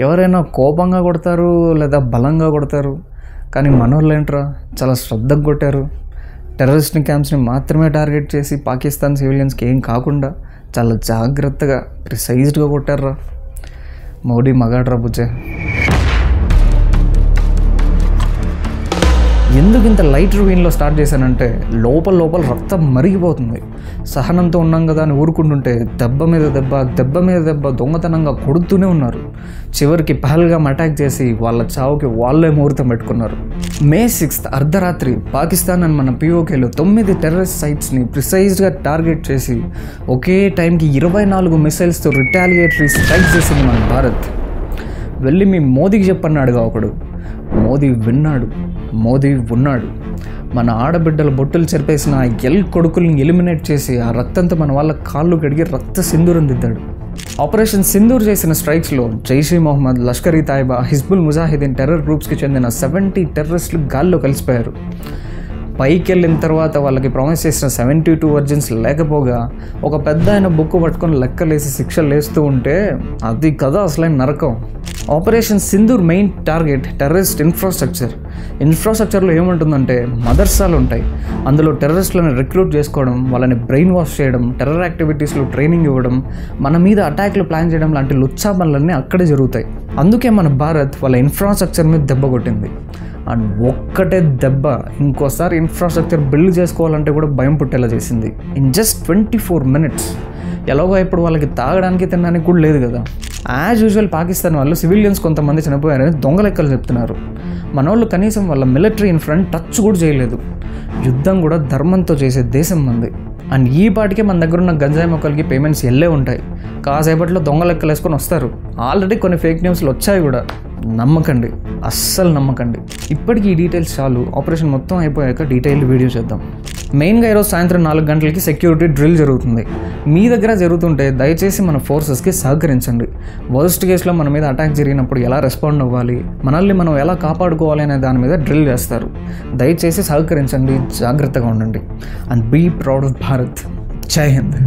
ఎవరైనా కోపంగా కొడతారు లేదా బలంగా కొడతారు, కానీ మనోళ్ళు ఏంట్రా చాలా శ్రద్ధగా కొట్టారు. టెర్రరిస్ట్ క్యాంప్స్ని మాత్రమే టార్గెట్ చేసి పాకిస్తాన్ సివిలియన్స్కి ఏం కాకుండా చాలా జాగ్రత్తగా ప్రిసైజ్డ్గా కొట్టారా. మోడీ మగాడ్రా బుజ్జే. ఎందుకు ఇంత లైట్ రివ్యూలో స్టార్ట్ చేశానంటే లోపల రక్తం మరిగిపోతుంది. సహనంతో ఉన్నాం కదా అని ఊరుకుంటుంటే దెబ్బ మీద దెబ్బ దొంగతనంగా కొడుతూనే ఉన్నారు. చివరికి పహల్గామ్ అటాక్ చేసి వాళ్ళ చావుకి వాళ్ళే ముహూర్తం పెట్టుకున్నారు. మే 6 అర్ధరాత్రి పాకిస్తాన్ అని మన పిఓకేలో 9 టెర్రరిస్ట్ సైట్స్ని ప్రిసైజ్గా టార్గెట్ చేసి ఒకే టైంకి 24 మిసైల్స్తో రిటాలియేటరీ స్ట్రైక్ చేసింది మన భారత్. వెళ్ళి మీ మోదీకి చెప్పన్నాడుగా ఒకడు. మోదీ విన్నాడు, మోదీ ఉన్నాడు. మన ఆడబిడ్డల బొట్టులు చెరిపేసిన ఆ కొడుకుల్ని ఎలిమినేట్ చేసి ఆ రక్తంతో మన వాళ్ళ కాళ్ళు కడిగి రక్త సింధూరం దిద్దాడు. ఆపరేషన్ సింధూర్ చేసిన స్ట్రైక్స్లో జైష్-ఈ మొహమ్మద్, లష్కర్-ఈ తైబా, హిజ్బుల్ ముజాహిదీన్ టెర్రర్ గ్రూప్స్కి చెందిన 70 టెర్రరిస్టులు గాల్లో కలిసిపోయారు. పైకి వెళ్ళిన తర్వాత వాళ్ళకి ప్రామిస్ చేసిన 72 వర్జిన్స్ లేకపోగా ఒక పెద్ద ఆయన బుక్ పట్టుకొని లెక్కలేసి శిక్షలు వేస్తూ ఉంటే అది కదా అసలైన నరకం. Operation Sindoor main target terrorist ఇన్ఫ్రాస్ట్రక్చర్లో ఏముంటుందంటే మదర్సాలు ఉంటాయి. అందులో టెర్రరిస్టులను రిక్రూట్ చేసుకోవడం, వాళ్ళని బ్రెయిన్ వాష్ చేయడం, టెర్రర్ యాక్టివిటీస్లో ట్రైనింగ్ ఇవ్వడం, మన మీద అటాక్లు ప్లాన్ చేయడం లాంటి లుచ్చా పనులన్నీ అక్కడే జరుగుతాయి. అందుకే మన భారత్ వాళ్ళ ఇన్ఫ్రాస్ట్రక్చర్ మీద దెబ్బ కొట్టింది. అండ్ ఒక్కటే దెబ్బ ఇంకోసారి ఇన్ఫ్రాస్ట్రక్చర్ బిల్డ్ చేసుకోవాలంటే కూడా భయం పుట్టేలా చేసింది. In just 24 minutes. ఎలాగో ఇప్పుడు వాళ్ళకి తాగడానికి తినడానికి కూడా లేదు కదా. యాజ్ యూజువల్ పాకిస్తాన్ వాళ్ళు సివిలియన్స్ కొంతమంది చనిపోయారని దొంగ లెక్కలు చెప్తున్నారు. మనోళ్ళు కనీసం వాళ్ళ మిలిటరీ ఇన్ఫ్రంట్ టచ్ కూడా చేయలేదు. యుద్ధం కూడా ధర్మంతో చేసే దేశం మంది. అండ్ ఈ పాటికే మన దగ్గర ఉన్న గంజాయి మొక్కలకి పేమెంట్స్ వెళ్ళే ఉంటాయి. కాసేపట్లో దొంగ లెక్కలు వేసుకొని వస్తారు. ఆల్రెడీ కొన్ని ఫేక్ న్యూస్లు వచ్చాయి కూడా. నమ్మకండి, అస్సలు నమ్మకండి. ఇప్పటికీ ఈ డీటెయిల్స్ చాలు. ఆపరేషన్ మొత్తం అయిపోయాక డీటెయిల్డ్ వీడియో చేద్దాం. మెయిన్గా ఈరోజు సాయంత్రం 4 గంటలకి సెక్యూరిటీ డ్రిల్ జరుగుతుంది. మీ దగ్గర జరుగుతుంటే దయచేసి మన ఫోర్సెస్కి సహకరించండి. వర్స్ట్ కేసులో మన మీద అటాక్ జరిగినప్పుడు ఎలా రెస్పాండ్ అవ్వాలి, మనల్ని మనం ఎలా కాపాడుకోవాలి అనే దాని మీద డ్రిల్ చేస్తారు. దయచేసి సహకరించండి, జాగ్రత్తగా ఉండండి. And be proud of Bharat. జై హింద్.